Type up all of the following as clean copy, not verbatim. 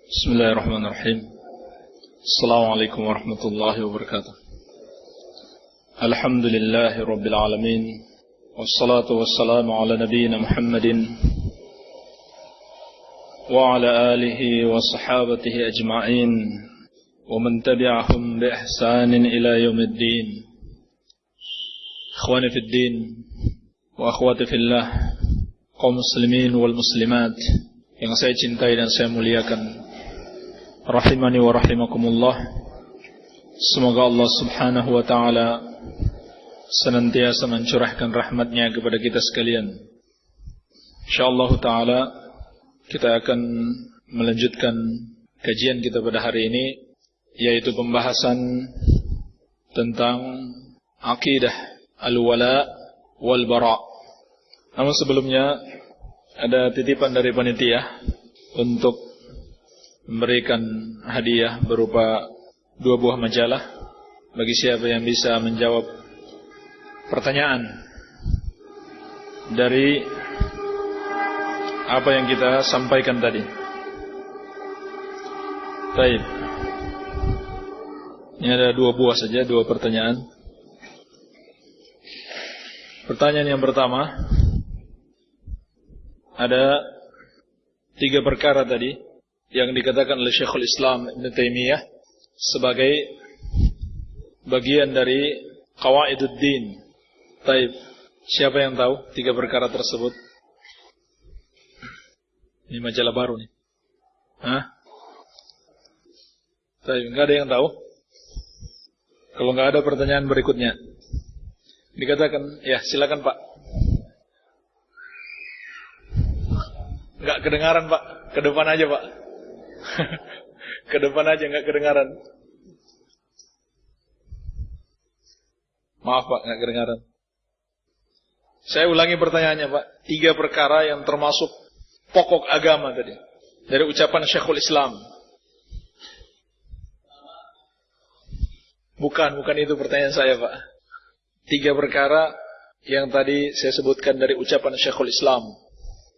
Bismillahirrahmanirrahim. Assalamualaikum warahmatullahi wabarakatuh. Alhamdulillahi rabbil alamin. Wassalatu wassalamu ala nabiyyina Muhammadin wa ala alihi wa sahabatihi ajma'in wa man tabi'ahum bi ihsanin ila yaumiddin. Ikhwani fid din wa akhwati fillah, kaum muslimin wal muslimat yang saya cintai dan saya muliakan, rahimani wa rahimakumullah. Semoga Allah subhanahu wa ta'ala senantiasa mencurahkan rahmatnya kepada kita sekalian. InsyaAllah ta'ala kita akan melanjutkan kajian kita pada hari ini, yaitu pembahasan tentang akidah al-wala wal-bara. Namun sebelumnya ada titipan dari panitia untuk memberikan hadiah berupa 2 buah majalah bagi siapa yang bisa menjawab pertanyaan dari apa yang kita sampaikan tadi. Baik. Ini ada 2 buah saja, 2 pertanyaan. Pertanyaan yang pertama, ada 3 perkara tadi yang dikatakan oleh Syekhul Islam Ibn Taimiyah sebagai bagian dari Qawaiduddin. Baik, siapa yang tahu 3 perkara tersebut? Ini majalah baru nih. Baik, enggak ada yang tahu? Kalau enggak ada, pertanyaan berikutnya. Dikatakan, ya silakan Pak. Enggak kedengaran Pak, ke depan aja Pak. Ke depan aja, enggak kedengaran. Maaf Pak, enggak kedengaran. Saya ulangi pertanyaannya Pak. 3 perkara yang termasuk pokok agama tadi, dari ucapan Syekhul Islam. Bukan itu pertanyaan saya Pak. 3 perkara yang tadi saya sebutkan dari ucapan Syekhul Islam,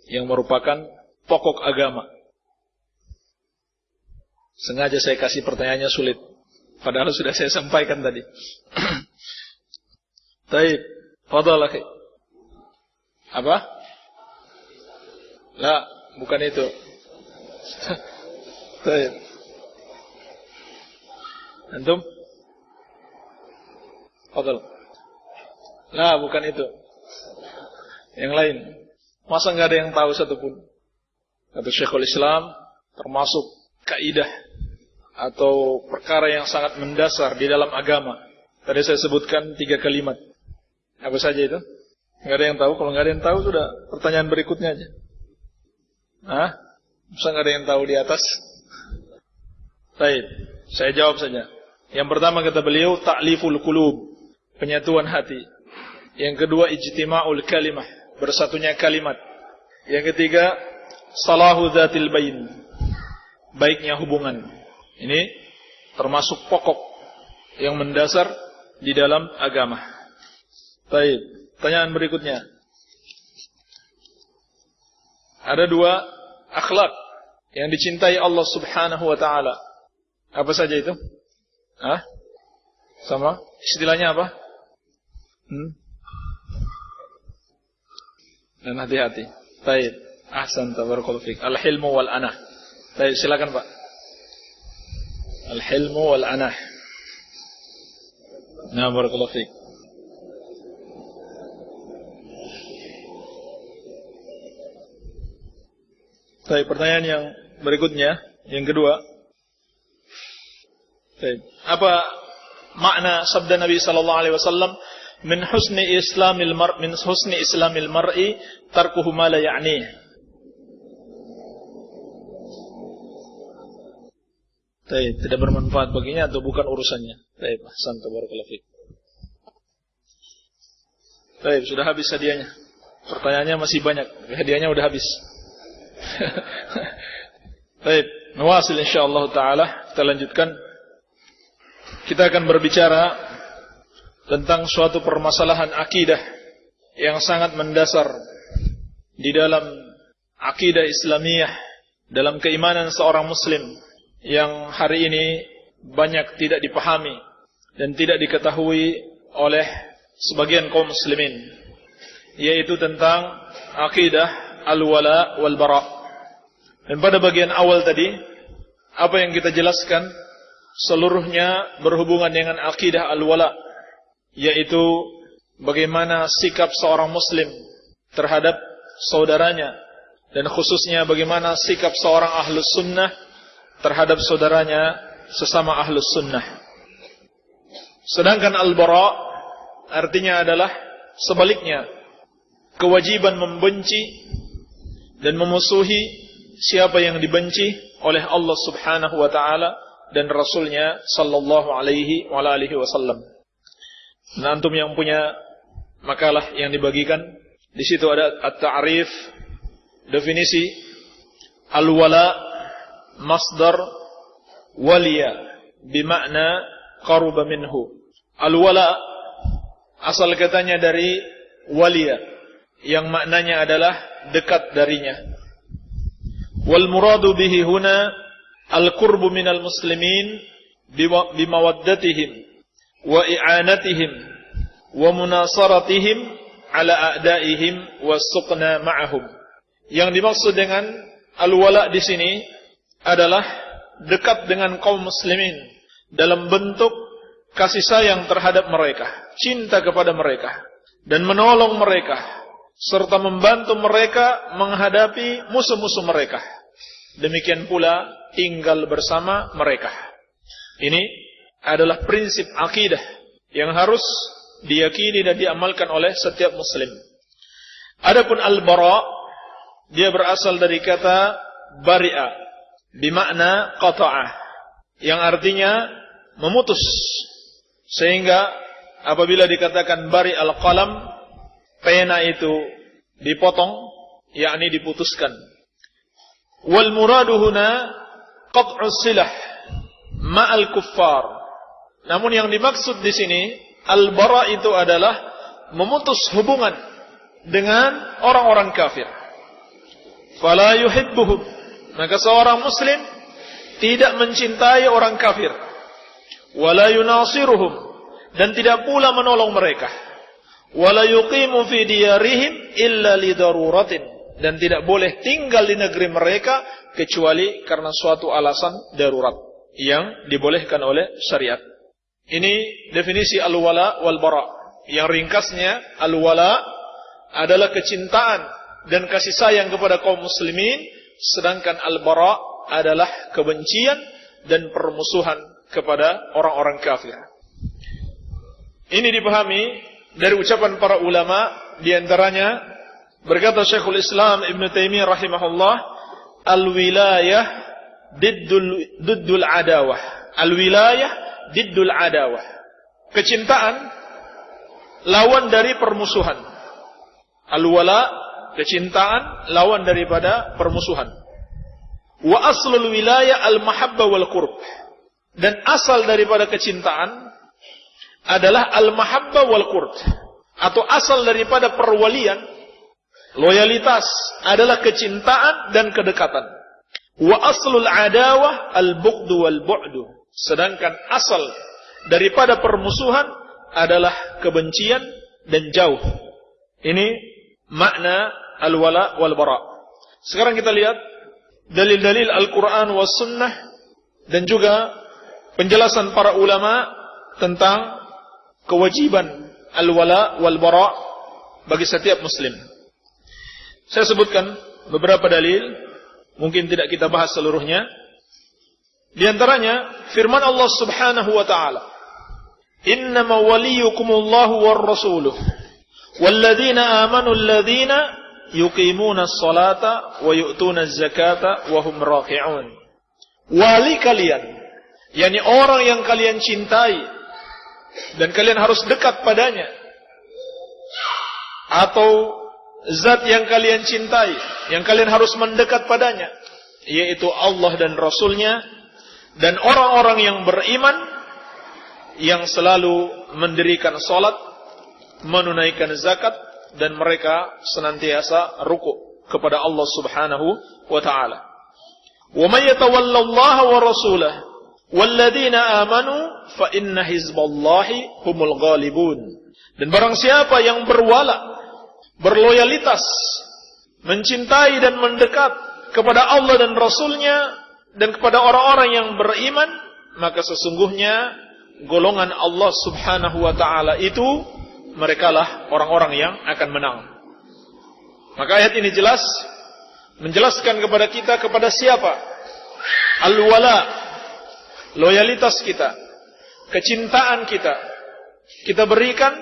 yang merupakan pokok agama. Sengaja saya kasih pertanyaannya sulit, padahal sudah saya sampaikan tadi. Taib, fadhal akhi. Apa? La, bukan itu. Taib. Antum? Fadhal. La, bukan itu. Yang lain. Masa enggak ada yang tahu satupun? Kata Syekhul Islam, termasuk kaidah atau perkara yang sangat mendasar di dalam agama. Tadi saya sebutkan 3 kalimat. Apa saja itu? Enggak ada yang tahu. Kalau enggak ada yang tahu, sudah pertanyaan berikutnya aja. Masa enggak ada yang tahu di atas? Baik, saya jawab saja. Yang pertama kata beliau, ta'liful qulub, penyatuan hati. Yang kedua, ijtima'ul kalimah, bersatunya kalimat. Yang ketiga, salahu dzatil bain, baiknya hubungan. Ini termasuk pokok yang mendasar di dalam agama. Baik, pertanyaan berikutnya. Ada 2 akhlak yang dicintai Allah Subhanahu wa taala. Apa saja itu? Sama? Istilahnya apa? Dan hati-hati. Baik, ahsan, tabarakallahu fik. Al-hilmu wal anah. Baik, silakan Pak. Al-hilmu wal anah. Nah, barakallahu fik. Baik, pertanyaan yang berikutnya, yang kedua. Baik, apa makna sabda Nabi sallallahu alaihi wasallam, min husni islamil mar'i tarkuhu ma la ya'nih. Tidak bermanfaat baginya atau bukan urusannya. Baik, ahsan, tabarakallahu fik. Baik, sudah habis hadiahnya. Pertanyaannya masih banyak, hadiahnya udah habis. Baik, nawasil insyaallah taala, kita lanjutkan. Kita akan berbicara tentang suatu permasalahan akidah yang sangat mendasar di dalam akidah Islamiyah dalam keimanan seorang muslim yang hari ini banyak tidak dipahami dan tidak diketahui oleh sebagian kaum muslimin, yaitu tentang akidah al-wala wal bara. Dan pada bagian awal tadi, apa yang kita jelaskan seluruhnya berhubungan dengan akidah al-wala, yaitu bagaimana sikap seorang muslim terhadap saudaranya, dan khususnya bagaimana sikap seorang ahlus sunnah terhadap saudaranya sesama ahlus sunnah. Sedangkan al-bara artinya adalah sebaliknya, kewajiban membenci dan memusuhi siapa yang dibenci oleh Allah Subhanahu wa taala dan Rasulnya sallallahu alaihi wa alihi wasallam. Nah, antum yang punya makalah yang dibagikan, di situ ada at-ta'rif, definisi al-wala, masdar waliya bimakna qaruba minhu. Al-wala asal katanya dari waliya, yang maknanya adalah dekat darinya. Wal muradu bihi huna al-qurbu minal muslimin bimawaddatihim wa i'anatihim wa munasaratihim ala a'daihim wasuqna ma'ahum. Yang dimaksud dengan al-wala di sini adalah dekat dengan kaum muslimin dalam bentuk kasih sayang terhadap mereka, cinta kepada mereka, dan menolong mereka, serta membantu mereka menghadapi musuh-musuh mereka. Demikian pula tinggal bersama mereka. Ini adalah prinsip akidah yang harus diyakini dan diamalkan oleh setiap muslim. Adapun al-bara, dia berasal dari kata bari'a, bimakna qata'ah, yang artinya memutus. Sehingga apabila dikatakan bari al-qalam, pena itu dipotong, yakni diputuskan. Wal muradu huna qat'us silah ma'al kuffar. Namun yang dimaksud di sini al-bara itu adalah memutus hubungan dengan orang-orang kafir. Fala yuhibbuhum, maka seorang muslim tidak mencintai orang kafir. Wala yunasiruhum, dan tidak pula menolong mereka. Wala yuqimu fi diyarihim illa lidaruratin, dan tidak boleh tinggal di negeri mereka kecuali karena suatu alasan darurat yang dibolehkan oleh syariat. Ini definisi al-wala wal bara. Yang ringkasnya, al-wala adalah kecintaan dan kasih sayang kepada kaum muslimin, sedangkan al-bara adalah kebencian dan permusuhan kepada orang-orang kafir. Ini dipahami dari ucapan para ulama, di antaranya berkata Syekhul Islam Ibn Taimiyah rahimahullah, al-wilayah diddul adawah. Al-wilayah diddul adawah. Kecintaan lawan dari permusuhan. Al-wala, kecintaan lawan daripada permusuhan. Wa aslul wilayah al-mahabba wal qurb. Dan asal daripada kecintaan adalah al-mahabba wal qurb, atau asal daripada perwalian, loyalitas, adalah kecintaan dan kedekatan. Wa aslul adawah al-bughdu wal bu'du. Sedangkan asal daripada permusuhan adalah kebencian dan jauh. Ini makna al-wala wal bara. Sekarang kita lihat dalil-dalil Al-Quran was sunnah dan juga penjelasan para ulama tentang kewajiban al-wala wal bara bagi setiap muslim. Saya sebutkan beberapa dalil, mungkin tidak kita bahas seluruhnya. Di antaranya firman Allah Subhanahu wa taala, "Innama waliyukumullahu war rasuluh walladzina amanu alladzina yuqimuna as-salata wa yu'tuna az-zakata wa hum raqi'un." Wali kalian, yakni orang yang kalian cintai dan kalian harus dekat padanya, atau zat yang kalian cintai, yang kalian harus mendekat padanya, yaitu Allah dan Rasulnya, dan orang-orang yang beriman yang selalu mendirikan salat, menunaikan zakat, dan mereka senantiasa ruku' kepada Allah Subhanahu wa ta'ala. Wa may yatawallallaha wa rasulahu walladzina amanu fa inna hizballahi humul ghalibun. Dan barang siapa yang berwala, berloyalitas, mencintai dan mendekat kepada Allah dan Rasulnya dan kepada orang-orang yang beriman, maka sesungguhnya golongan Allah subhanahu wa ta'ala itu, merekalah orang-orang yang akan menang. Maka ayat ini jelas menjelaskan kepada kita kepada siapa al-wala, loyalitas kita, kecintaan kita berikan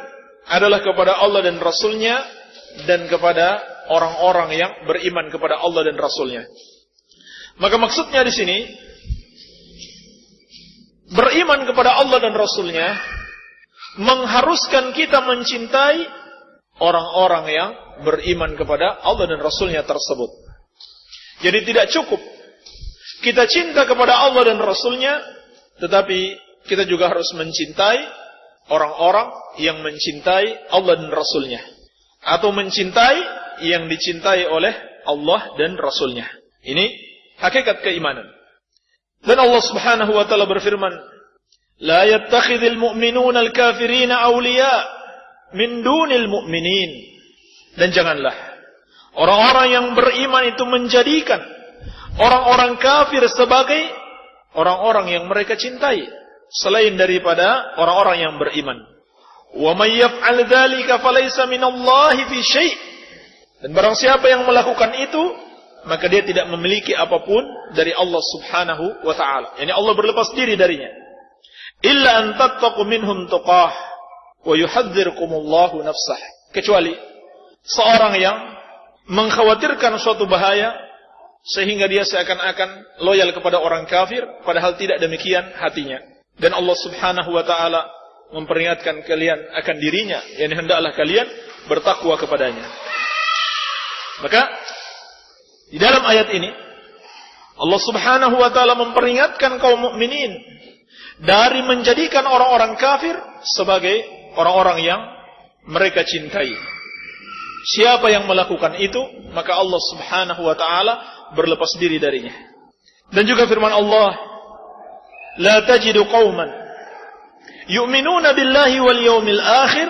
adalah kepada Allah dan Rasulnya dan kepada orang-orang yang beriman kepada Allah dan Rasulnya. Maka maksudnya di sini beriman kepada Allah dan Rasulnya mengharuskan kita mencintai orang-orang yang beriman kepada Allah dan Rasulnya tersebut. Jadi tidak cukup kita cinta kepada Allah dan Rasulnya, tetapi kita juga harus mencintai orang-orang yang mencintai Allah dan Rasulnya, atau mencintai yang dicintai oleh Allah dan Rasulnya. Ini hakikat keimanan. Dan Allah subhanahu wa ta'ala berfirman, La yattakhidhil mu'minuna al-kafirina awliya min dunil mu'minin. Dan janganlah orang-orang yang beriman itu menjadikan orang-orang kafir sebagai orang-orang yang mereka cintai selain daripada orang-orang yang beriman. Wa may yaf'al dzalika falaysa minallahi fi syai'. Dan barang siapa yang melakukan itu, maka dia tidak memiliki apapun dari Allah subhanahu wa ta'ala. Yani Allah berlepas diri darinya. Illa an tattaqu minhum tuqah wa yuhadzirkumullahu nafsah. Kecuali seorang yang mengkhawatirkan suatu bahaya sehingga dia seakan-akan loyal kepada orang kafir, padahal tidak demikian hatinya. Dan Allah subhanahu wa ta'ala memperingatkan kalian akan dirinya, yani hendaklah kalian bertakwa kepadanya. Maka di dalam ayat ini Allah subhanahu wa ta'ala memperingatkan kaum mukminin dari menjadikan orang-orang kafir sebagai orang-orang yang mereka cintai. Siapa yang melakukan itu, maka Allah subhanahu wa ta'ala berlepas diri darinya. Dan juga firman Allah, La tajidu qawman yu'minuna billahi wal yawmil akhir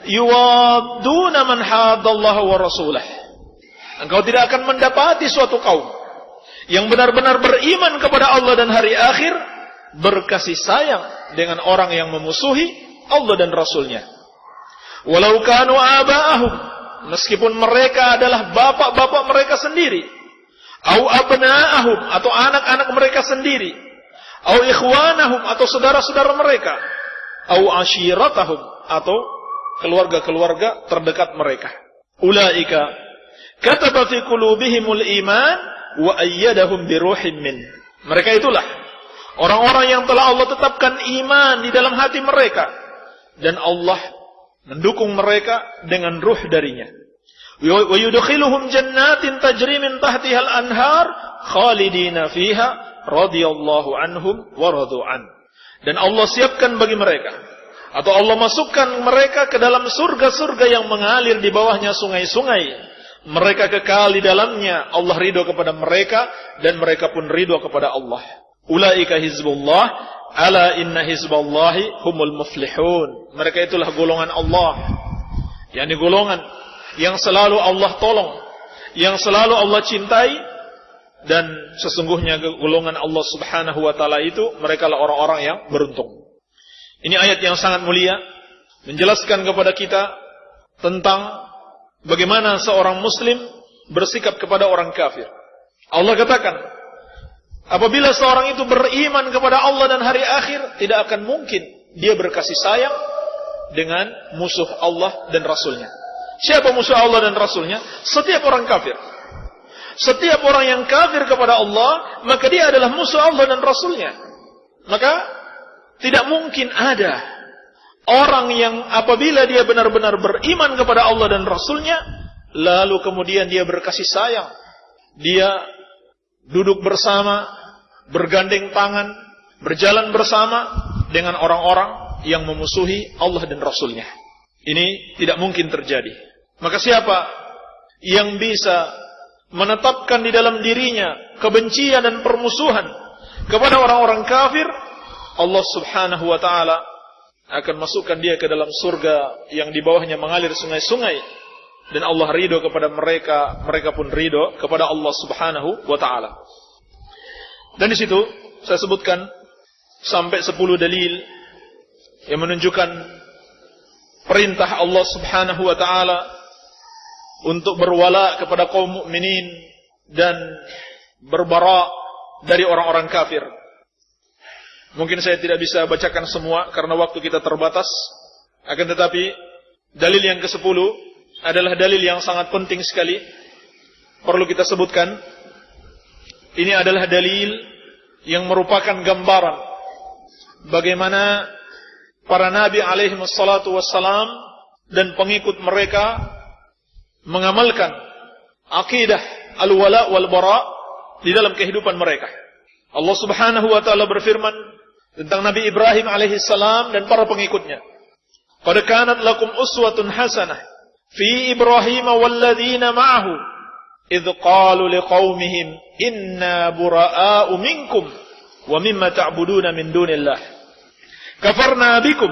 yuwadduna man haddallaha wa rasulah. Engkau tidak akan mendapati suatu kaum yang benar-benar beriman kepada Allah dan hari akhir berkasih sayang dengan orang yang memusuhi Allah dan Rasulnya. Walau kanu aba'ahum, meskipun mereka adalah bapak-bapak mereka sendiri, au abna'ahum, atau anak-anak mereka sendiri, au ikhwanahum, atau saudara-saudara mereka, au ashiratahum, atau keluarga-keluarga terdekat mereka. Ulaika kataba fi qulubihimul iman wa ayyadahum biruhin min. Mereka itulah orang-orang yang telah Allah tetapkan iman di dalam hati mereka, dan Allah mendukung mereka dengan ruh darinya. Wa yudkhiluhum jannatin tajri min tahtihal anhar khalidina fiha radhiyallahu anhum wa radu an. Dan Allah siapkan bagi mereka, atau Allah masukkan mereka ke dalam surga-surga yang mengalir di bawahnya sungai-sungai. Mereka kekal di dalamnya. Allah ridho kepada mereka dan mereka pun ridho kepada Allah. Ulaika hizbullah, ala inna hizballahi humul muflihun. Mereka itulah golongan Allah, yakni golongan yang selalu Allah tolong, yang selalu Allah cintai, dan sesungguhnya golongan Allah subhanahu wa ta'ala itu mereka lah orang-orang yang beruntung. Ini ayat yang sangat mulia, menjelaskan kepada kita tentang bagaimana seorang muslim bersikap kepada orang kafir. Allah katakan, apabila seorang itu beriman kepada Allah dan hari akhir, tidak akan mungkin dia berkasih sayang dengan musuh Allah dan Rasulnya. Siapa musuh Allah dan Rasulnya? Setiap orang kafir. Setiap orang yang kafir kepada Allah, maka dia adalah musuh Allah dan Rasulnya. Maka tidak mungkin ada orang yang apabila dia benar-benar beriman kepada Allah dan Rasulnya, lalu kemudian dia berkasih sayang, dia duduk bersama, bergandeng tangan, berjalan bersama dengan orang-orang yang memusuhi Allah dan Rasulnya. Ini tidak mungkin terjadi. Maka siapa yang bisa menetapkan di dalam dirinya kebencian dan permusuhan kepada orang-orang kafir, Allah Subhanahu wa taala akan masukkan dia ke dalam surga yang di bawahnya mengalir sungai-sungai, dan Allah ridho kepada mereka, mereka pun ridho kepada Allah Subhanahu wa taala. Dan di situ saya sebutkan sampai 10 dalil yang menunjukkan perintah Allah Subhanahu wa taala untuk berwala kepada kaum mukminin dan berbara dari orang-orang kafir. Mungkin saya tidak bisa bacakan semua karena waktu kita terbatas. Akan tetapi dalil yang ke-10 adalah dalil yang sangat penting sekali, perlu kita sebutkan. Ini adalah dalil yang merupakan gambaran bagaimana para nabi alaihi wassalatu wassalam dan pengikut mereka mengamalkan akidah al-wala wal bara di dalam kehidupan mereka. Allah Subhanahu wa taala berfirman tentang Nabi Ibrahim alaihi salam dan para pengikutnya. Qad kanat lakum uswatun hasanah fi Ibrahim walladzina ma'ahu idh qalu liqaumihim inna buraa'u minkum wa mimma ta'buduna min dunillah kafarna bikum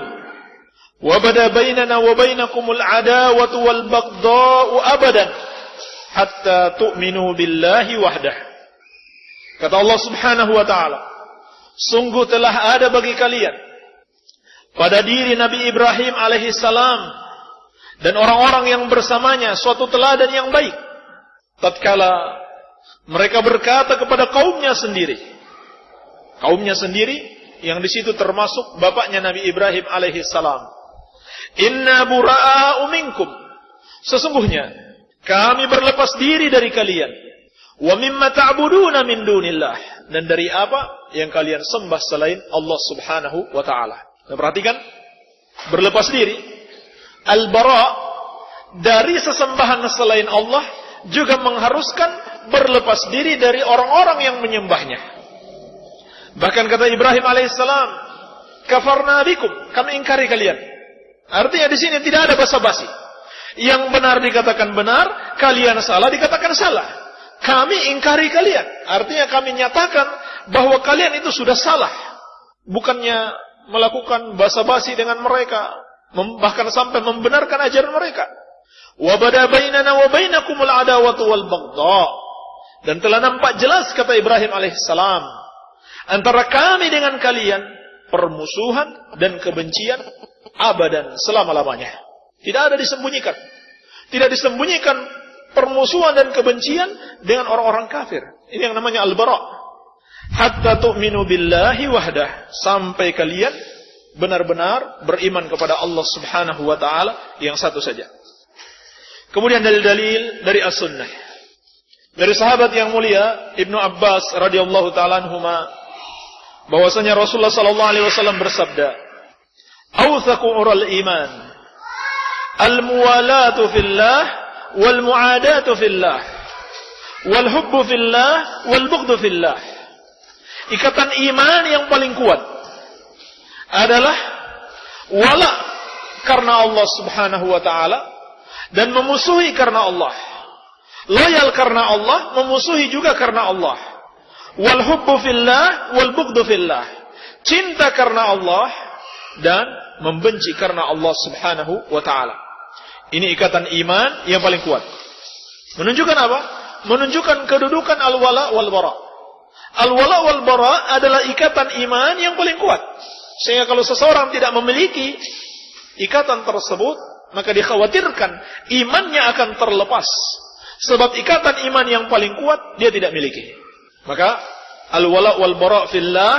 wa bada bainana wa bainakumul adawatu wal baghdha'u abadan hatta tu'minu billahi wahdah. Kata Allah Subhanahu wa taala, sungguh telah ada bagi kalian pada diri Nabi Ibrahim alaihi salam dan orang-orang yang bersamanya suatu teladan yang baik tatkala mereka berkata kepada kaumnya sendiri yang di situ termasuk bapaknya Nabi Ibrahim alaihi salam, inna buraa'u minkum, sesungguhnya kami berlepas diri dari kalian, wa mimma ta'buduna min dunillah, dan dari apa yang kalian sembah selain Allah Subhanahu wa taala. Nah, perhatikan, berlepas diri, al-bara dari sesembahan selain Allah juga mengharuskan berlepas diri dari orang-orang yang menyembahnya. Bahkan kata Ibrahim alaihissalam, kafarna bikum, kami ingkari kalian. Artinya di sini tidak ada basa-basi. Yang benar dikatakan benar, kalian salah dikatakan salah. Kami ingkari kalian. Artinya kami nyatakan bahwa kalian itu sudah salah. Bukannya melakukan basa-basi dengan mereka, bahkan sampai membenarkan ajaran mereka. Wa bada bainana wa bainakumul adawatu wal baghdha. Dan telah nampak jelas kata Ibrahim alaihissalam, antara kami dengan kalian permusuhan dan kebencian abadan, selama-lamanya. Tidak ada disembunyikan. Tidak disembunyikan permusuhan dan kebencian dengan orang-orang kafir. Ini yang namanya al-bara. Hatta tu'minu billahi wahdah, sampai kalian benar-benar beriman kepada Allah Subhanahu wa taala yang satu saja. Kemudian dalil-dalil dari as-sunnah. Dari sahabat yang mulia Ibnu Abbas radhiyallahu taala anhuma, bahwasanya Rasulullah sallallahu alaihi wasallam bersabda, "Awthaqu ural iman al-muwalatu fillah wal mu'adatu fillah wal hubbu fillah wal bughdu fillah." Ikatan iman yang paling kuat adalah wala karena Allah Subhanahu wa taala dan memusuhi karena Allah. Loyal karena Allah, memusuhi juga karena Allah. Wal hubbu fillah wal bughdu fillah. Cinta karena Allah dan membenci karena Allah Subhanahu wa taala. Ini ikatan iman yang paling kuat. Menunjukkan apa? Menunjukkan kedudukan al-wala wal bara. Al-wala wal bara adalah ikatan iman yang paling kuat. Sehingga kalau seseorang tidak memiliki ikatan tersebut, maka dikhawatirkan imannya akan terlepas. Sebab ikatan iman yang paling kuat dia tidak miliki. Maka al-wala wal bara fillah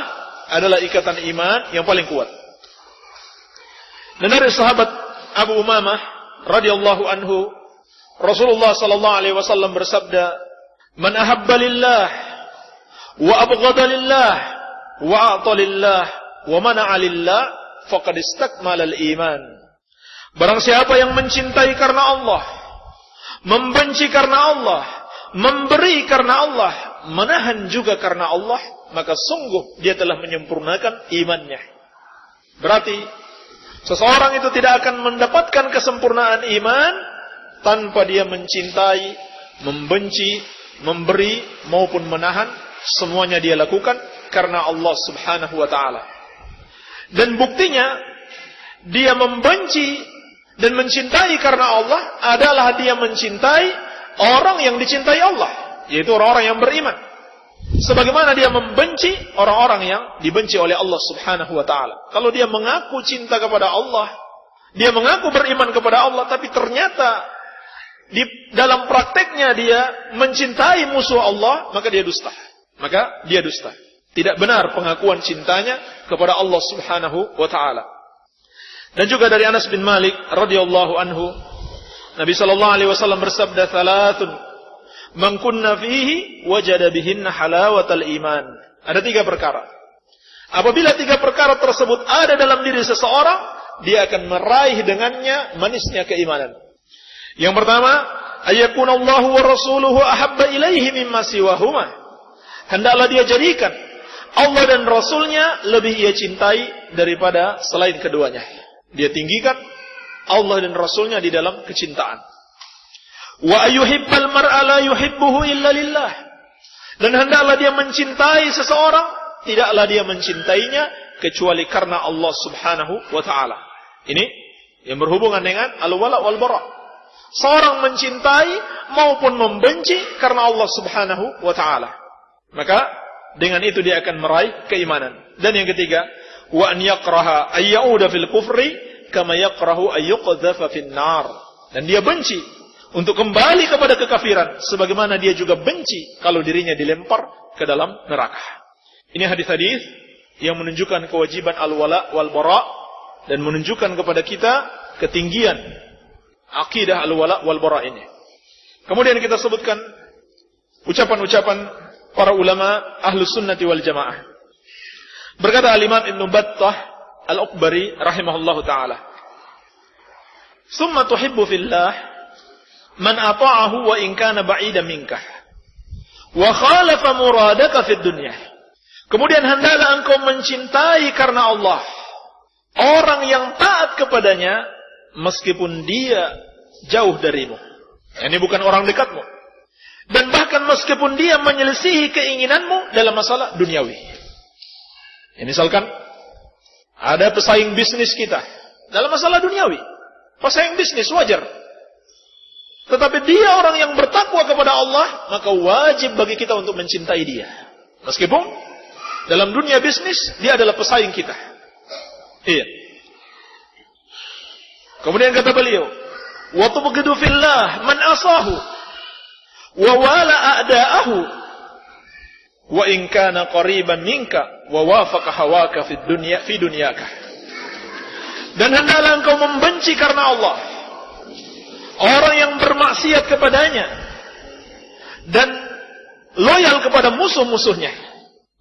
adalah ikatan iman yang paling kuat. Dan dari sahabat Abu Umamah radhiyallahu anhu, Rasulullah sallallahu alaihi wasallam bersabda, "Man ahabba lillah wa abghada lillah wa a'ta lillah wa mana'a lillah faqad istakmala al-iman." Barang siapa yang mencintai karena Allah, membenci karena Allah, memberi karena Allah, menahan juga karena Allah, maka sungguh dia telah menyempurnakan imannya. Berarti seseorang itu tidak akan mendapatkan kesempurnaan iman tanpa dia mencintai, membenci, memberi maupun menahan, semuanya dia lakukan karena Allah Subhanahu wa taala. Dan buktinya dia membenci dan mencintai karena Allah adalah dia mencintai orang yang dicintai Allah, yaitu orang-orang yang beriman. Sebagaimana dia membenci orang-orang yang dibenci oleh Allah Subhanahu wa taala. Kalau dia mengaku cinta kepada Allah, dia mengaku beriman kepada Allah, tapi ternyata di dalam prakteknya dia mencintai musuh Allah, maka dia dusta. Tidak benar pengakuan cintanya kepada Allah Subhanahu wa taala. Dan juga dari Anas bin Malik radhiyallahu anhu, Nabi sallallahu alaihi wasallam bersabda, "Salatun man kunna fihi wajada bihinna halawatal iman." Ada 3 perkara. Apabila 3 perkara tersebut ada dalam diri seseorang, dia akan meraih dengannya manisnya keimanan. Yang pertama, ayyakunallahu wa rasuluhu ahabba ilaihi mimma siwahuma. Hendaklah dia jadikan Allah dan Rasulnya lebih ia cintai daripada selain keduanya. Dia tinggikan Allah dan Rasulnya di dalam kecintaan. Wa ayyuhibbal mar'a la yuhibbuhu illa lillah. Dan hendaklah dia mencintai seseorang, tidaklah dia mencintainya kecuali karena Allah Subhanahu wa taala. Ini yang berhubungan dengan al-wala wal bara. Seorang mencintai maupun membenci karena Allah Subhanahu wa taala. Maka dengan itu dia akan meraih keimanan. Dan yang ketiga, wa an yakraha ay ya'uda fil kufri kama yakrahu ay yuqdhafa fin nar. Dan dia benci untuk kembali kepada kekafiran sebagaimana dia juga benci kalau dirinya dilempar ke dalam neraka. Ini hadis-hadis yang menunjukkan kewajiban al-wala wal bara dan menunjukkan kepada kita ketinggian akidah al-wala wal bara ini. Kemudian kita sebutkan ucapan-ucapan para ulama Ahlus Sunnati wal Jamaah. Berkata Al-Imam Ibn Battah Al-Uqbari rahimahullahu taala, "Summa tuhibbu fillah man ata'ahu wa in kana ba'idan minkah wa khalafa muradaka fid dunya." Kemudian hendaklah engkau mencintai karena Allah orang yang taat kepadanya meskipun dia jauh darimu. Ini bukan orang dekatmu. Dan bahkan meskipun dia menyelisihi keinginanmu dalam masalah duniawi. Ya, misalkan ada pesaing bisnis kita dalam masalah duniawi. Pesaing bisnis wajar. Tetapi dia orang yang bertakwa kepada Allah, maka wajib bagi kita untuk mencintai dia. Meskipun dalam dunia bisnis dia adalah pesaing kita. Iya. Kemudian kata beliau, "Wa tubghidu fillah man asahu wa wala a'da'ahu wa in kana qariban minka wa wafaqa hawaka fi dunyaka." Dan hendaklah engkau membenci karena Allah orang yang bermaksiat kepadanya dan loyal kepada musuh-musuhnya,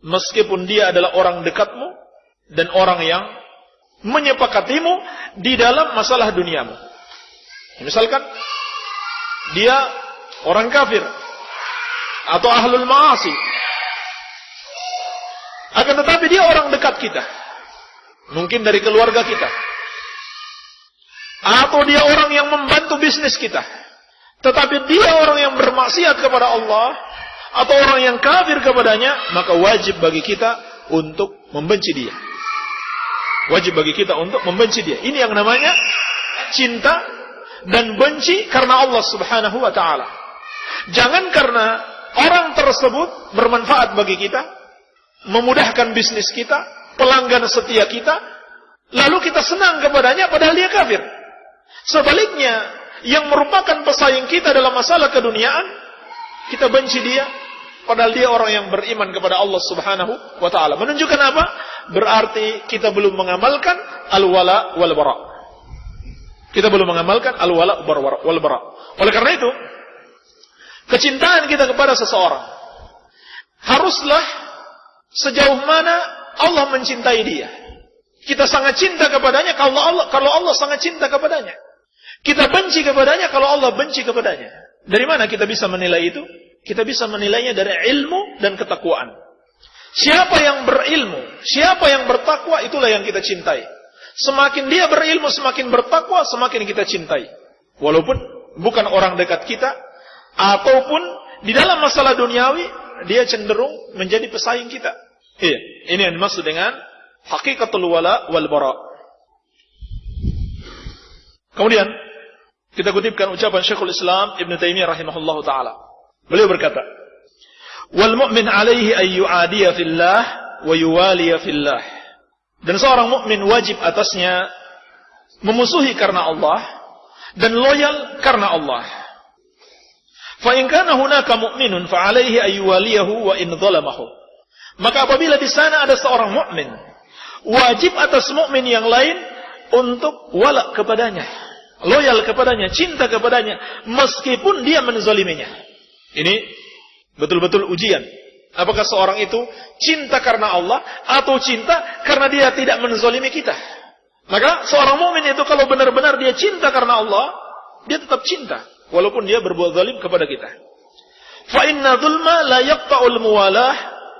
meskipun dia adalah orang dekatmu dan orang yang menyepakatimu di dalam masalah duniamu. Misalkan dia orang kafir atau ahlul ma'asi, akan tetapi dia orang dekat kita, mungkin dari keluarga kita, atau dia orang yang membantu bisnis kita, tetapi dia orang yang bermaksiat kepada Allah atau orang yang kafir kepadanya, maka wajib bagi kita untuk membenci dia. Wajib bagi kita untuk membenci dia. Ini yang namanya cinta dan benci karena Allah Subhanahu wa taala. Jangan karena orang tersebut bermanfaat bagi kita, memudahkan bisnis kita, pelanggan setia kita, lalu kita senang kepadanya padahal dia kafir. Sebaliknya, yang merupakan pesaing kita dalam masalah keduniaan, kita benci dia padahal dia orang yang beriman kepada Allah Subhanahu wa taala. Menunjukkan apa? Berarti kita belum mengamalkan al-wala wal bara. Kita belum mengamalkan al-wala wal bara. Oleh karena itu, kecintaan kita kepada seseorang haruslah sejauh mana Allah mencintai dia. Kita sangat cinta kepadanya kalau Allah sangat cinta kepadanya. Kita benci kepadanya kalau Allah benci kepadanya. Dari mana kita bisa menilai itu? Kita bisa menilainya dari ilmu dan ketakwaan. Siapa yang berilmu, siapa yang bertakwa, itulah yang kita cintai. Semakin dia berilmu, semakin bertakwa, semakin kita cintai. Walaupun bukan orang dekat kita, ataupun di dalam masalah duniawi dia cenderung menjadi pesaing kita. Iya, ini yang dimaksud dengan hakikatul wala wal bara. Kemudian kita kutipkan ucapan Syekhul Islam Ibn Taimiyah rahimahullahu taala. Beliau berkata, "Wal mu'min 'alaihi ay yu'adiya fillah wa yuwaliya fillah." Dan seorang mukmin wajib atasnya memusuhi karena Allah dan loyal karena Allah. Fa in kana hunaka mu'minun fa 'alaihi ay yuwaliyahu wa in dzalamahu. Maka apabila di sana ada seorang mukmin, wajib atas mukmin yang lain untuk wala kepadanya, loyal kepadanya, cinta kepadanya, meskipun dia menzaliminya. Ini betul-betul ujian. Apakah seorang itu cinta karena Allah atau cinta karena dia tidak menzalimi kita? Maka seorang mukmin itu kalau benar-benar dia cinta karena Allah, dia tetap cinta walaupun dia berbuat zalim kepada kita. Fa inna dzulma la yaqta'ul muwalah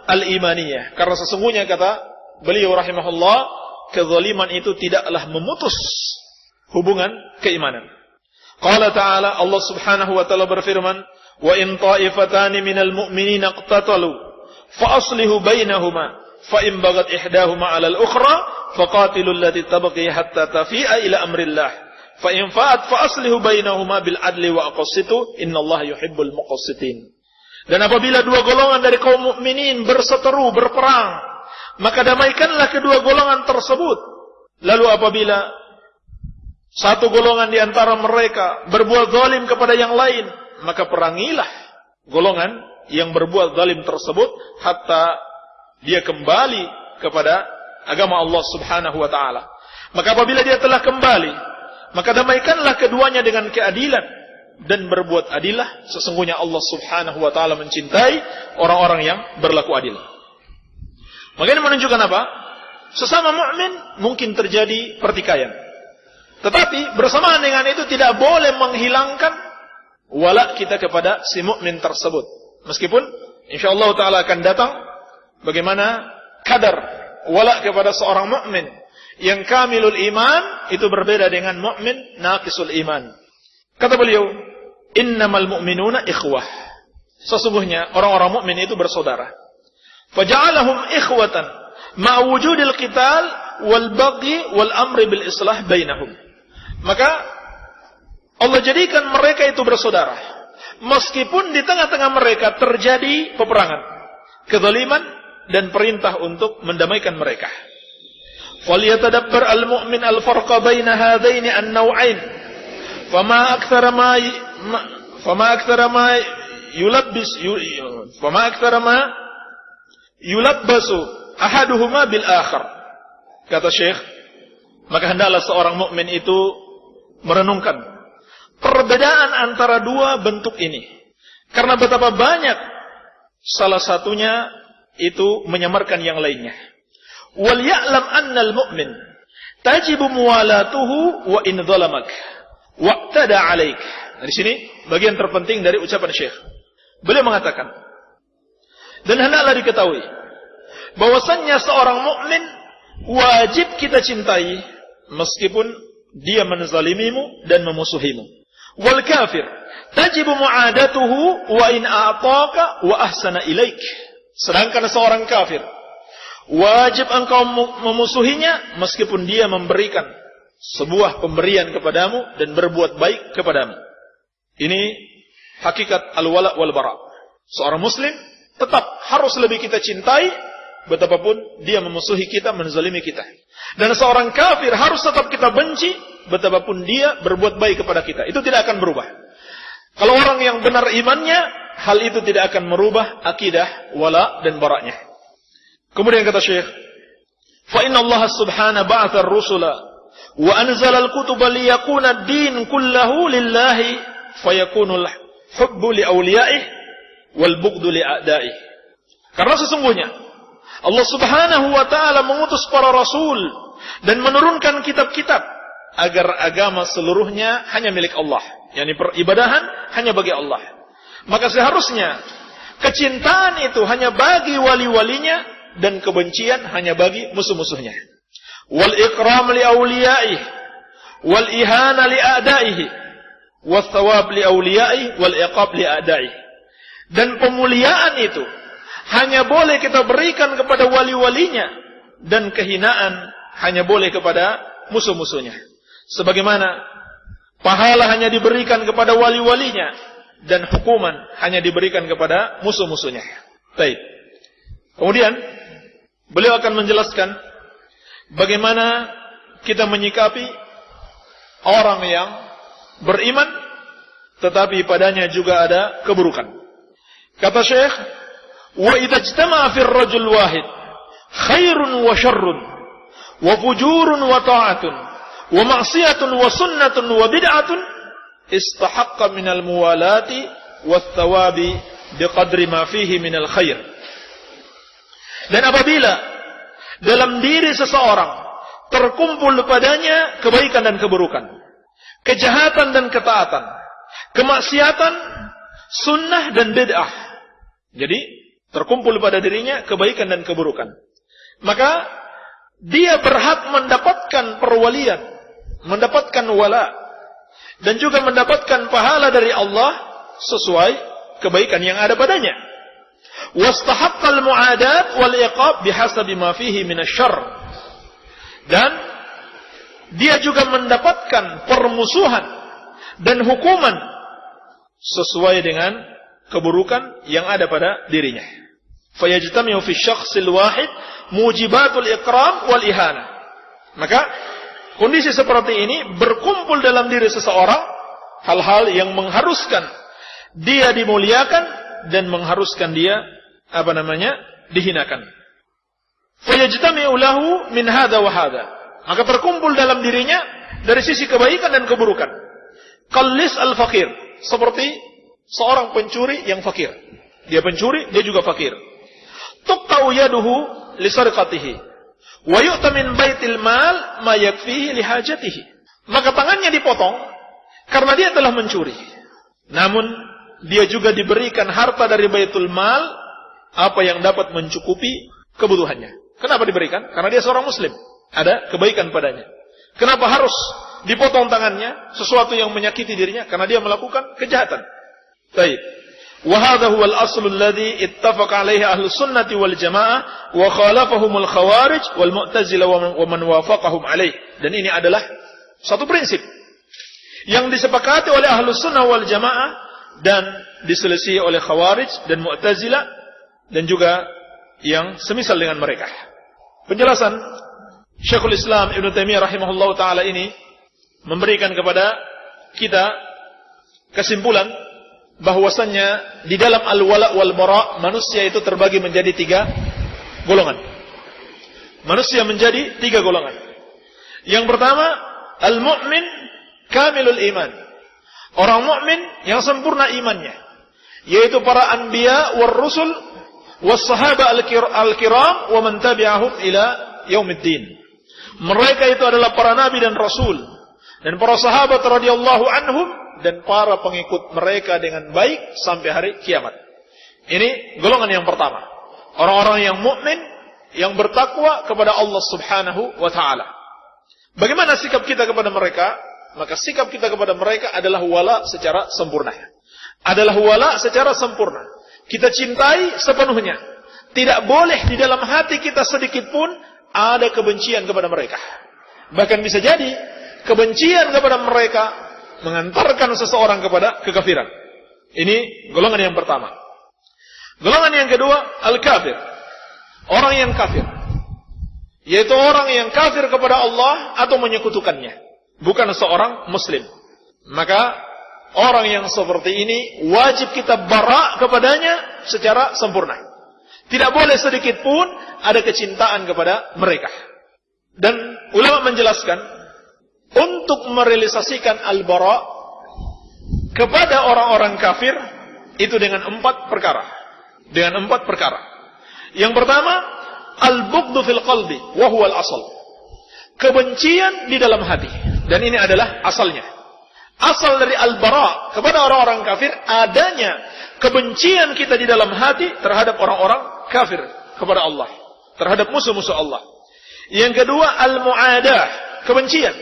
al-imaniyah. Karena sesungguhnya kata beliau rahimahullah, kezaliman itu tidaklah memutus hubungan keimanan. Qala ta'ala, Allah Subhanahu wa ta'ala berfirman, "Wa in ta'ifatani minal mu'minina iqtatalu fa aslihu bainahuma fa in bagat ihdahuma 'alal ukhra faqatilul lati tabghi hatta tafi'a ila amrillah fa in fa'at fa aslihu bainahuma bil adli wa aqsitu innallaha yuhibbul muqsitin." Dan apabila dua golongan dari kaum mukminin berseteru, berperang, maka damaikanlah kedua golongan tersebut. Lalu apabila satu golongan di antara mereka berbuat zalim kepada yang lain, maka perangilah golongan yang berbuat zalim tersebut hatta dia kembali kepada agama Allah Subhanahu wa taala. Maka apabila dia telah kembali, maka damaikanlah keduanya dengan keadilan dan berbuat adilah. Sesungguhnya Allah Subhanahu wa taala mencintai orang-orang yang berlaku adil. Maka ini menunjukkan apa? Sesama mukmin mungkin terjadi pertikaian. Tetapi bersamaan dengan itu tidak boleh menghilangkan wala kita kepada si mukmin tersebut. Meskipun insyaallah taala akan datang bagaimana kadar wala kepada seorang mukmin yang kamilul iman itu berbeda dengan mukmin naqisul iman. Kata beliau, "Innamal mu'minuna ikhwah." Sesungguhnya orang-orang mukmin itu bersaudara. Faja'alahum ikhwatan ma wujudil qital wal baghi wal amri bil islah bainahum. Maka Allah jadikan mereka itu bersaudara meskipun di tengah-tengah mereka terjadi peperangan, kezaliman dan perintah untuk mendamaikan mereka. Falyatadabbar al-mu'min al-farqa baina hadaini an-naw'ain. Fama aktsara ma yulabbasu ahaduhuma bil akhar. Kata Syekh, maka hendaklah seorang mukmin itu merenungkan perbedaan antara dua bentuk ini. Karena betapa banyak salah satunya itu menyamarkan yang lainnya. Wal ya'lam annal mu'min tajibu muwalatuhu wa in dhalamak waqtada 'alaik. Di sini bagian terpenting dari ucapan Syekh. Beliau mengatakan, dan hendaklah diketahui bahwasannya seorang mukmin wajib kita cintai meskipun dia menzalimimu dan memusuhimu. Wal kafir tajibu mu'adatuhu wa in a'taka wa ahsana ilaik. Sedangkan seorang kafir wajib engkau memusuhinya meskipun dia memberikan sebuah pemberian kepadamu dan berbuat baik kepadamu. Ini hakikat al-wala wal bara. Seorang muslim tetap harus lebih kita cintai betapapun dia memusuhi kita, menzalimi kita. Dan seorang kafir harus tetap kita benci betapapun dia berbuat baik kepada kita. Itu tidak akan berubah. Kalau orang yang benar imannya, hal itu tidak akan merubah akidah wala dan baraknya. Kemudian kata Syekh, "Fa inna Allah subhanahu ba'atha ar-rusula wa anzala al-kutuba liyakuna ad-din kulluhu lillahi fayakunul hubbu li awliya'ih wal bughdu li a'da'ih." Karena sesungguhnya Allah Subhanahu wa taala mengutus para rasul dan menurunkan kitab-kitab agar agama seluruhnya hanya milik Allah, yakni peribadahan hanya bagi Allah. Maka seharusnya kecintaan itu hanya bagi wali-walinya dan kebencian hanya bagi musuh-musuhnya. Wal ikram li awliya'ih wal ihana li a'da'ihi was thawab li awliya'ih wal iqab li a'da'ihi. Dan pemuliaan itu hanya boleh kita berikan kepada wali-walinya, dan kehinaan hanya boleh kepada musuh-musuhnya. Sebagaimana pahala hanya diberikan kepada wali-walinya, dan hukuman hanya diberikan kepada musuh-musuhnya. Baik. Kemudian beliau akan menjelaskan bagaimana kita menyikapi orang yang beriman tetapi padanya juga ada keburukan. Kata Syekh, wa idza ijtama'a fir rajul wahid khairun wa syarrun wa fujurun wa ta'atun wa ma'siyatun wa sunnatun wa bid'atun istahaqqa minal muwalati wath thawabi biqadri ma fihi minal khair. Dan apabila dalam diri seseorang terkumpul padanya kebaikan dan keburukan, kejahatan dan ketaatan, kemaksiatan, sunnah dan bid'ah. Jadi terkumpul pada dirinya kebaikan dan keburukan, maka dia berhak mendapatkan perwalian, mendapatkan wala, dan juga mendapatkan pahala dari Allah sesuai kebaikan yang ada padanya. Wastahaqqal mu'adat wal iqab bihasabi ma fihi minasyarr. Dan dia juga mendapatkan permusuhan dan hukuman sesuai dengan keburukan yang ada pada dirinya. Fayajtami'u fi syakhsil wahid mujibatul ikram wal ihana. Maka kondisi seperti ini berkumpul dalam diri seseorang hal-hal yang mengharuskan dia dimuliakan dan mengharuskan dia dihinakan. Fayajtami'u lahu min hadza wa hadza. Maka terkumpul dalam dirinya dari sisi kebaikan dan keburukan. Qallis al-faqir, seperti seorang pencuri yang fakir. Dia pencuri, dia juga fakir. Tuqta'u yaduhu li sarqatihi wa yu'ta min baitil mal ma yakfihi li hajatihi. Maka tangannya dipotong karena dia telah mencuri. Namun dia juga diberikan harta dari baitul mal apa yang dapat mencukupi kebutuhannya. Kenapa diberikan? Karena dia seorang muslim, ada kebaikan padanya. Kenapa harus dipotong tangannya? Sesuatu yang menyakiti dirinya karena dia melakukan kejahatan. Baik. Wa hadha huwa al-asl alladhi ittafaqa alayhi ahlus sunnati wal jamaah wa khalafahum al-khawarij wal mu'tazilah wa man wafaqahum alayh. Dan ini adalah satu prinsip yang disepakati oleh ahlus sunnah wal jamaah dan diselisih oleh khawarij dan mu'tazilah dan juga yang semisal dengan mereka. Penjelasan Syekhul Islam Ibn Taimiyah rahimahullah ta'ala ini memberikan kepada kita kesimpulan bahwasannya di dalam al-wala wal bara manusia itu terbagi menjadi 3 golongan. Manusia menjadi 3 golongan. Yang pertama, al-mu'min kamilul iman. Orang mukmin yang sempurna imannya, yaitu para anbiya war rusul was sahaba al-kiram wa man tabi'ahum ila yaumiddin. Mereka itu adalah para nabi dan rasul dan para sahabat radhiyallahu anhum dan para pengikut mereka dengan baik sampai hari kiamat. Ini golongan yang pertama. Orang-orang yang mukmin yang bertakwa kepada Allah Subhanahu wa taala. Bagaimana sikap kita kepada mereka? Maka sikap kita kepada mereka adalah wala secara sempurna. Adalah wala secara sempurna. Kita cintai sepenuhnya. Tidak boleh di dalam hati kita sedikit pun ada kebencian kepada mereka. Bahkan bisa jadi kebencian kepada mereka mengantarkan seseorang kepada kekafiran. Ini golongan yang pertama. Golongan yang kedua, al-kafir. Orang yang kafir. Yaitu orang yang kafir kepada Allah atau menyekutukannya. Bukan seorang muslim. Maka orang yang seperti ini wajib kita bara kepadanya secara sempurna. Tidak boleh sedikit pun ada kecintaan kepada mereka. Dan ulama menjelaskan untuk merealisasikan al-bara kepada orang-orang kafir itu dengan 4 perkara. Dengan 4 perkara. Yang pertama, al-bughdu fil qalbi wa huwa al-asl. Kebencian di dalam hati. Dan ini adalah asalnya. Asal dari al-bara kepada orang-orang kafir adanya kebencian kita di dalam hati terhadap orang-orang kafir kepada Allah, terhadap musuh-musuh Allah. Yang kedua, al-mu'adah, kebencian.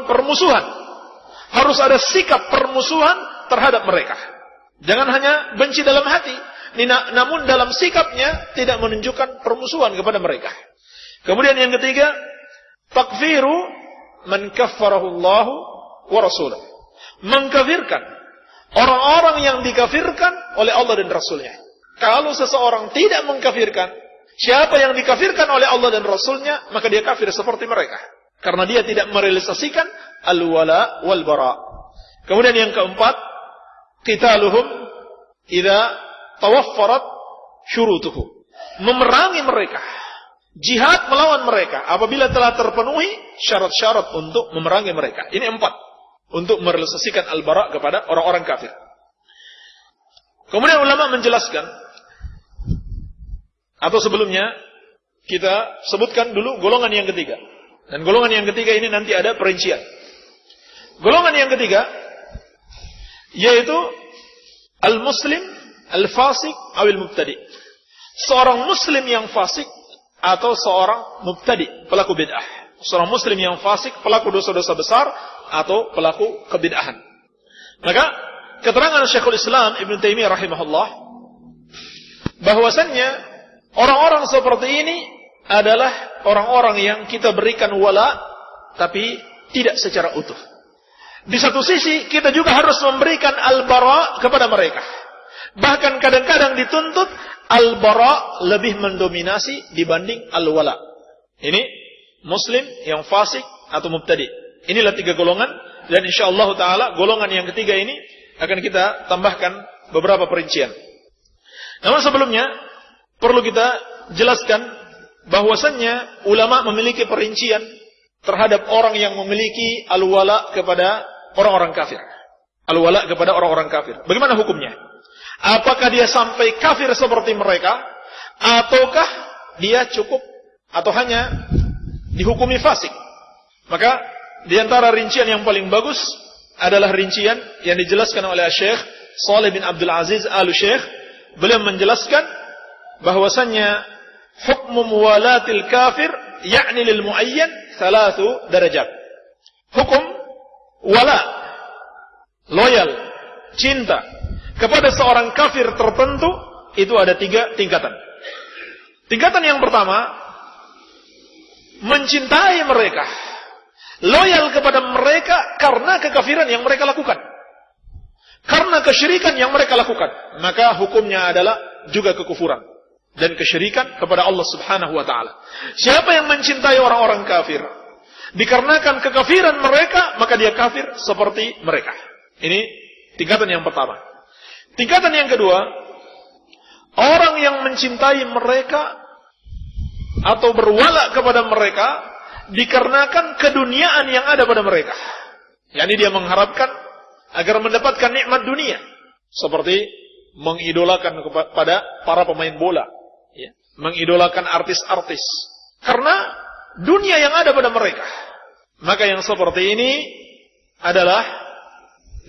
Permusuhan. Harus ada sikap permusuhan terhadap mereka. Jangan hanya benci dalam hati, namun dalam sikapnya tidak menunjukkan permusuhan kepada mereka. Kemudian yang ketiga, takfiru man kaffarahu Allah wa rasuluh. Mengkafirkan orang-orang yang dikafirkan oleh Allah dan Rasulnya. Kalau seseorang tidak mengkafirkan siapa yang dikafirkan oleh Allah dan Rasulnya, maka dia kafir seperti mereka. Karena dia tidak merealisasikan al-wala wal-bara. Kemudian yang keempat, qitaluhum idza tawaffarat syurutuhu. Memerangi mereka. Jihad melawan mereka apabila telah terpenuhi syarat-syarat untuk memerangi mereka. Ini 4. Untuk merealisasikan al-bara kepada orang-orang kafir. Kemudian ulama menjelaskan, atau sebelumnya kita sebutkan dulu golongan yang ketiga. Dan golongan yang ketiga ini nanti ada perincian. Golongan yang ketiga yaitu al-muslim al-fasik awil mubtadi. Seorang muslim yang fasik atau seorang mubtadi, pelaku bid'ah. Seorang muslim yang fasik, pelaku dosa-dosa besar atau pelaku kebid'ahan. Maka keterangan Syekhul Islam Ibn Taimiyah rahimahullah bahwasannya orang-orang seperti ini adalah orang-orang yang kita berikan wala tapi tidak secara utuh. Di satu sisi kita juga harus memberikan al-bara kepada mereka. Bahkan kadang-kadang dituntut al-bara lebih mendominasi dibanding al-wala. Ini muslim yang fasik atau mubtadi. Inilah 3 golongan, dan insyaallah taala golongan yang ketiga ini akan kita tambahkan beberapa perincian. Namun sebelumnya perlu kita jelaskan bahwasannya ulama memiliki perincian terhadap orang yang memiliki al-wala kepada orang-orang kafir. Al-wala kepada orang-orang kafir. Bagaimana hukumnya? Apakah dia sampai kafir seperti mereka, ataukah dia cukup atau hanya dihukumi fasik? Maka di antara rincian yang paling bagus adalah rincian yang dijelaskan oleh Syekh Shalih bin Abdul Aziz Al-Syekh. Beliau menjelaskan bahwasannya hukmu muwalatil kafir yakni lil muayyan 3 darajat. Hukum wala, loyal, cinta kepada seorang kafir tertentu itu ada 3 tingkatan. Tingkatan yang pertama, mencintai mereka, loyal kepada mereka karena kekafiran yang mereka lakukan, karena kesyirikan yang mereka lakukan, maka hukumnya adalah juga kekufuran dan kesyirikan kepada Allah Subhanahu wa taala. Siapa yang mencintai orang-orang kafir dikarenakan kekafiran mereka, maka dia kafir seperti mereka. Ini tingkatan yang pertama. Tingkatan yang kedua, orang yang mencintai mereka atau berwala kepada mereka dikarenakan keduniaan yang ada pada mereka. yakni dia mengharapkan agar mendapatkan nikmat dunia, seperti mengidolakan kepada para pemain bola, ya, mengidolakan artis-artis karena dunia yang ada pada mereka. Maka yang seperti ini adalah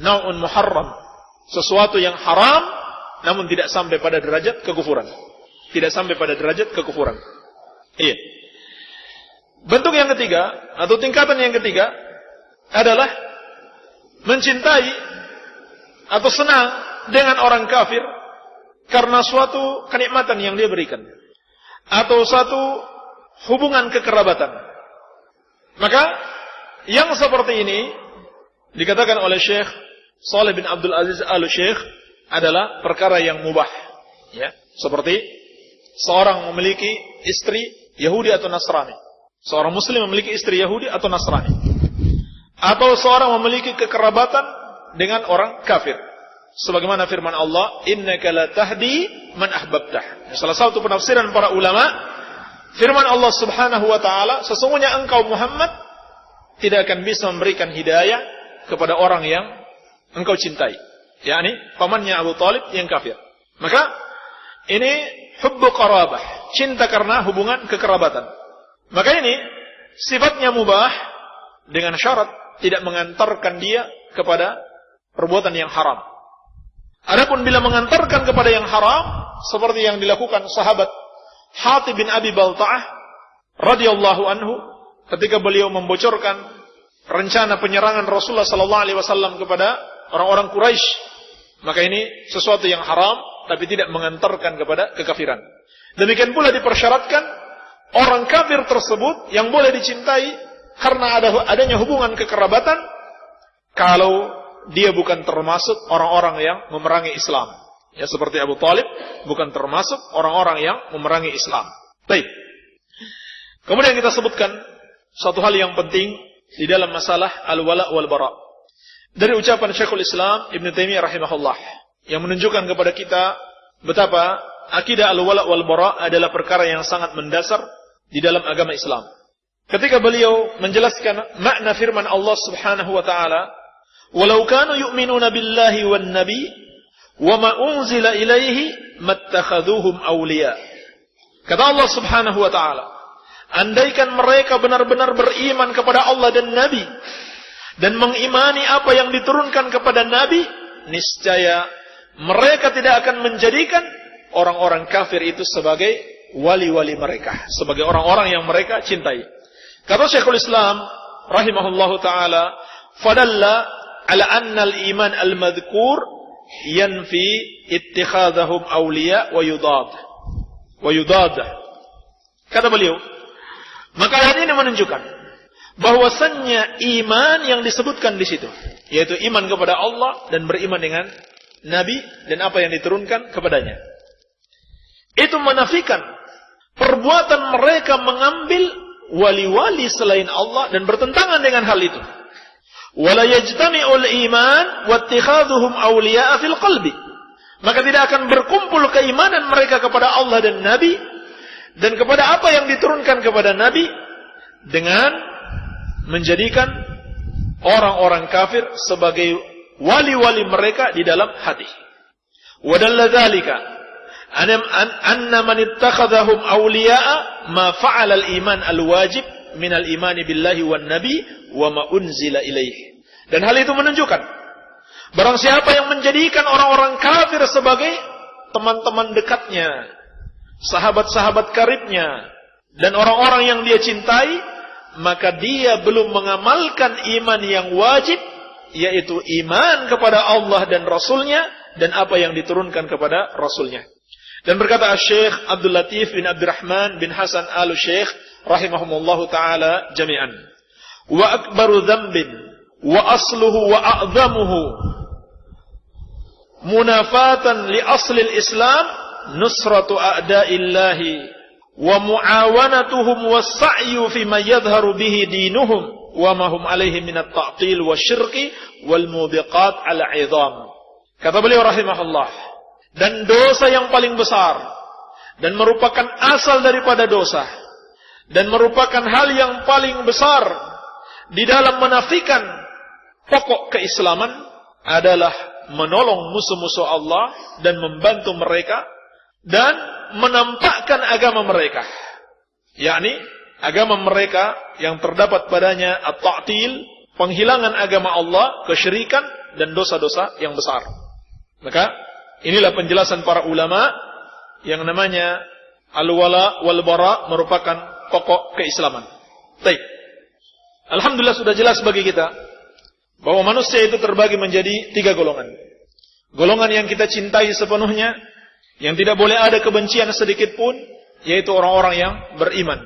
naun muharram, sesuatu yang haram namun tidak sampai pada derajat kekufuran. Tidak sampai pada derajat kekufuran. Iya. Bentuk yang ketiga atau tingkatan yang ketiga adalah mencintai atau senang dengan orang kafir karena suatu kenikmatan yang dia berikan atau suatu hubungan kekerabatan. Maka yang seperti ini dikatakan oleh Syekh Shalih bin Abdul Aziz Al-Syekh adalah perkara yang mubah, ya, seperti seorang memiliki istri Yahudi atau Nasrani, seorang muslim memiliki istri Yahudi atau Nasrani, atau seorang memiliki kekerabatan dengan orang kafir. Sebagaimana firman Allah, innaka la tahdi man ahbabtah. Salah satu penafsiran para ulama, firman Allah Subhanahu wa taala, sesungguhnya engkau Muhammad tidak akan bisa memberikan hidayah kepada orang yang engkau cintai, yakni pamannya Abu Talib yang kafir. Maka ini hubbu qarabah, cinta karena hubungan kekerabatan. Maka ini sifatnya mubah dengan syarat tidak mengantarkan dia kepada perbuatan yang haram. Adapun bila mengantarkan kepada yang haram, seperti yang dilakukan sahabat Hatib bin Abi Balta'ah radhiyallahu anhu ketika beliau membocorkan rencana penyerangan Rasulullah sallallahu alaihi wasallam kepada orang-orang Quraisy, maka ini sesuatu yang haram, tapi tidak mengantarkan kepada kekafiran. Demikian pula dipersyaratkan orang kafir tersebut yang boleh dicintai karena adanya hubungan kekerabatan, kalau dia bukan termasuk orang-orang yang memerangi Islam. Ya, seperti Abu Talib bukan termasuk orang-orang yang memerangi Islam. Baik. Kemudian kita sebutkan satu hal yang penting di dalam masalah al-wala wal bara. Dari ucapan Syekhul Islam Ibn Taimiyah rahimahullah yang menunjukkan kepada kita betapa akidah al-wala wal bara adalah perkara yang sangat mendasar di dalam agama Islam. Ketika beliau menjelaskan makna firman Allah Subhanahu wa taala, "Walau kanu yu'minuna billahi wan nabi wa ma unzila ilaihi mattakhaduhum awliya." Kata Allah Subhanahu wa taala, andaikan mereka benar-benar beriman kepada Allah dan Nabi dan mengimani apa yang diturunkan kepada Nabi, niscaya mereka tidak akan menjadikan orang-orang kafir itu sebagai wali-wali mereka, sebagai orang-orang yang mereka cintai. Kata Syekhul Islam rahimahullahu taala, "Fadalla ala anna al-iman al-madhkur yanfi ittikhadhahum awliya wa yudad." Kata beliau, maka ayat ini menunjukkan bahwasannya iman yang disebutkan di situ, yaitu iman kepada Allah dan beriman dengan Nabi dan apa yang diturunkan kepadanya, itu menafikan perbuatan mereka mengambil wali-wali selain Allah dan bertentangan dengan hal itu. Wala yajtami'ul iman wattikhadhuhum awliya'a fil qalbi. Maka tidak akan berkumpul keimanan mereka kepada Allah dan Nabi dan kepada apa yang diturunkan kepada Nabi dengan menjadikan orang-orang kafir sebagai wali-wali mereka di dalam hati. Wa dalla dzalika anna man ittakhadhahum awliya'a ma fa'ala al-iman al-wajib min al-iman billahi wan nabi wa ma unzila ilaihi. Dan hal itu menunjukkan barang siapa yang menjadikan orang-orang kafir sebagai teman-teman dekatnya, sahabat-sahabat karibnya, dan orang-orang yang dia cintai, maka dia belum mengamalkan iman yang wajib, yaitu iman kepada Allah dan Rasulnya dan apa yang diturunkan kepada Rasulnya. Dan berkata Syekh Abdul Latif bin Abdurrahman bin Hasan al-Syekh rahimahumullahu ta'ala jami'an, wa akbaru dzambin wa asluhu wa a'zamuhu munafatan li aslil Islam nusratu a'da'illahi wa muawanatuhum was-sa'yu fi ma yadhharu bihi dinuhum wa ma hum alaihi min at-ta'til wasyirki wal mubiqat al-'idham. Kata beliau rahimahullah, dan dosa yang paling besar dan merupakan asal daripada dosa dan merupakan hal yang paling besar di dalam menafikan pokok keislaman adalah menolong musuh-musuh Allah dan membantu mereka dan menampakkan agama mereka, yakni agama mereka yang terdapat padanya at-ta'til, penghilangan agama Allah, kesyirikan dan dosa-dosa yang besar. Maka inilah penjelasan para ulama yang namanya al-wala wal bara merupakan pokok keislaman. Baik. Alhamdulillah sudah jelas bagi kita bahwa manusia itu terbagi menjadi 3 golongan. Golongan yang kita cintai sepenuhnya, yang tidak boleh ada kebencian sedikit pun, yaitu orang-orang yang beriman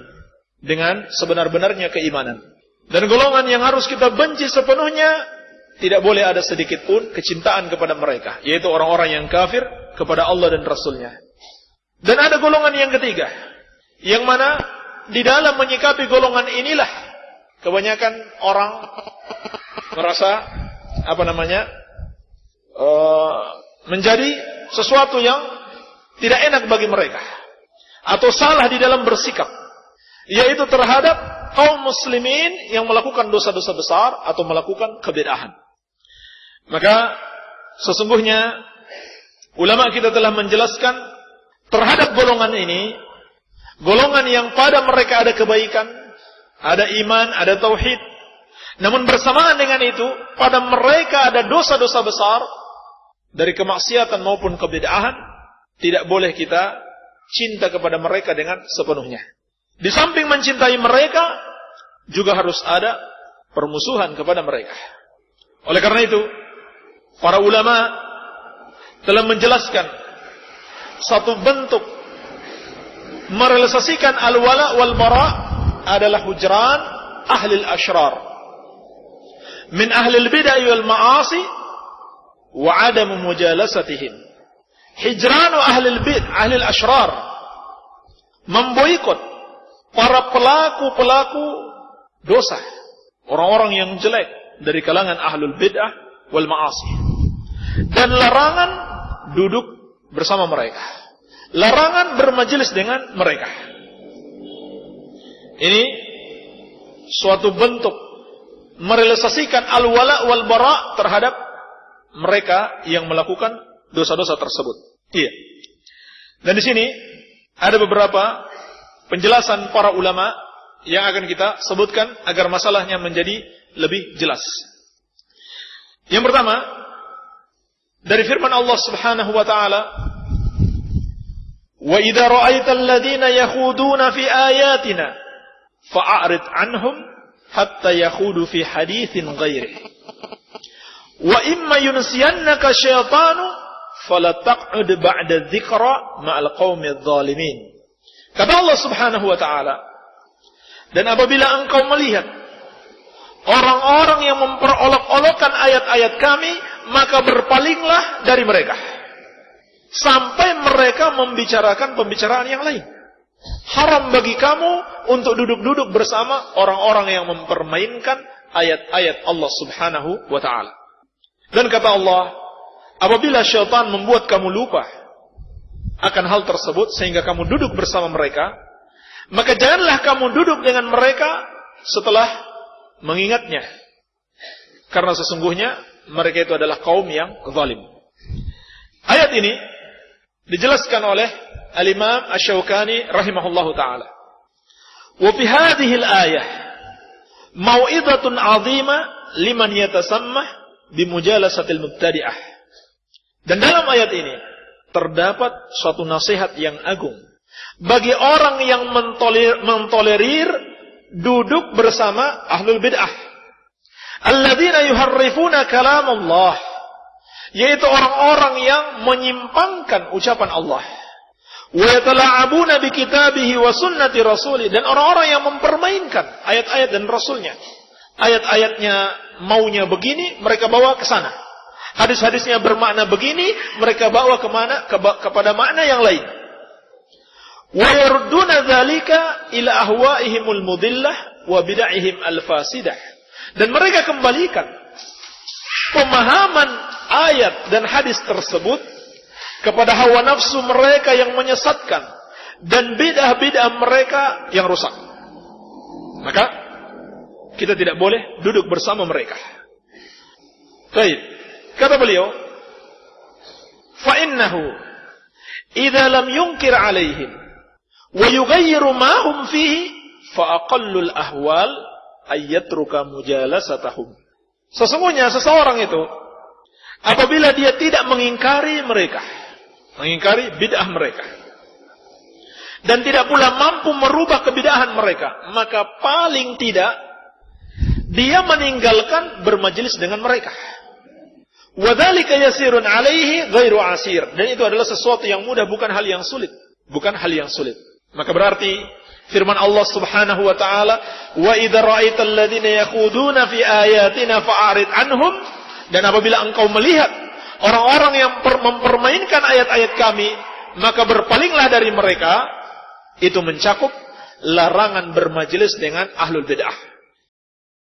dengan sebenar-benarnya keimanan. Dan golongan yang harus kita benci sepenuhnya, tidak boleh ada sedikit pun kecintaan kepada mereka, yaitu orang-orang yang kafir kepada Allah dan Rasulnya. Dan ada golongan yang ketiga, yang mana di dalam menyikapi golongan inilah kebanyakan orang merasa menjadi sesuatu yang tidak enak bagi mereka atau salah di dalam bersikap, yaitu terhadap kaum muslimin yang melakukan dosa-dosa besar atau melakukan kebid'ahan. Maka sesungguhnya ulama kita telah menjelaskan terhadap golongan ini, golongan yang pada mereka ada kebaikan, ada iman, ada tauhid, namun bersamaan dengan itu pada mereka ada dosa-dosa besar dari kemaksiatan maupun kebid'ahan. Tidak boleh kita cinta kepada mereka dengan sepenuhnya. Di samping mencintai mereka, juga harus ada permusuhan kepada mereka. Oleh karena itu, para ulama telah menjelaskan satu bentuk merealisasikan al-wala wal bara adalah hujran ahli al-ashrar min ahli al-bid'ah wal ma'asi wa adamu mujalasatihim. Hijranu ahli al-bid'ah ahli al-ashrar, memboikot para pelaku-pelaku dosa, orang-orang yang jelek dari kalangan ahlul bid'ah wal ma'asi, dan larangan duduk bersama mereka, larangan bermajelis dengan mereka. Ini suatu bentuk merealisasikan al-wala wal bara terhadap mereka yang melakukan dosa-dosa tersebut. Iya. Dan di sini ada beberapa penjelasan para ulama yang akan kita sebutkan agar masalahnya menjadi lebih jelas. Yang pertama, dari firman Allah Subhanahu wa taala, "Wa idza ra'aital ladzina yakhuduna fi ayatina fa'arid 'anhum hatta yakhudu fi haditsin ghairihi. Wa imma yunsiyannaka syaitanu fala taq'ud ba'da dzikra ma'al qaumidz zalimin." Kata Allah Subhanahu wa taala, dan apabila engkau melihat orang-orang yang memperolok-olokkan ayat-ayat kami, maka berpalinglah dari mereka sampai mereka membicarakan pembicaraan yang lain. Haram bagi kamu untuk duduk-duduk bersama orang-orang yang mempermainkan ayat-ayat Allah Subhanahu wa taala. Dan kata Allah, apabila syaitan membuat kamu lupa akan hal tersebut sehingga kamu duduk bersama mereka, maka janganlah kamu duduk dengan mereka setelah mengingatnya, karena sesungguhnya mereka itu adalah kaum yang zalim. Ayat ini dijelaskan oleh Al-Imam Asy-Syaukani rahimahullahu taala. Wa fi hadhihi al-ayah mau'izatun 'azimah liman yatasammah bimujalasatil mubtadi'ah. Dan dalam ayat ini terdapat suatu nasihat yang agung bagi orang yang mentolerir duduk bersama ahlul bid'ah, alladzina yuharrifuna kalam Allah, yaitu orang-orang yang menyimpangkan ucapan Allah, wa yatala'abuna bi kitabihi wa sunnati rasuli, dan orang-orang yang mempermainkan ayat-ayat dan rasulnya. Ayat-ayatnya maunya begini, mereka bawa ke sana. Hadis-hadisnya bermakna begini, mereka bawa kepada makna yang lain. Wa yarudduna dzalika ila ahwa'ihimul mudillah wa bid'ahim al-fasidah. Dan mereka kembalikan pemahaman ayat dan hadis tersebut kepada hawa nafsu mereka yang menyesatkan dan bid'ah-bid'ah mereka yang rusak. Maka kita tidak boleh duduk bersama mereka. Baik. Kata beliau, fa innahu idza lam yunkir alaihim wa yughayyiru ma hum fihi fa aqallul ahwal ay yatruka mujalasatahum. Sesungguhnya seseorang itu apabila dia tidak mengingkari mereka, mengingkari bid'ah mereka, dan tidak pula mampu merubah kebid'ahan mereka, maka paling tidak dia meninggalkan bermajelis dengan mereka. Wadzalika yasirun alaihi ghairu asir. Dan itu adalah sesuatu yang mudah, bukan hal yang sulit. Bukan hal yang sulit. Maka berarti firman Allah Subhanahu wa taala, "Wa idza ra'aital ladzina yakhuduna fi ayatina fa'arid anhum." Dan apabila engkau melihat orang-orang yang mempermainkan ayat-ayat kami, maka berpalinglah dari mereka. Itu mencakup larangan bermajelis dengan ahlul bid'ah.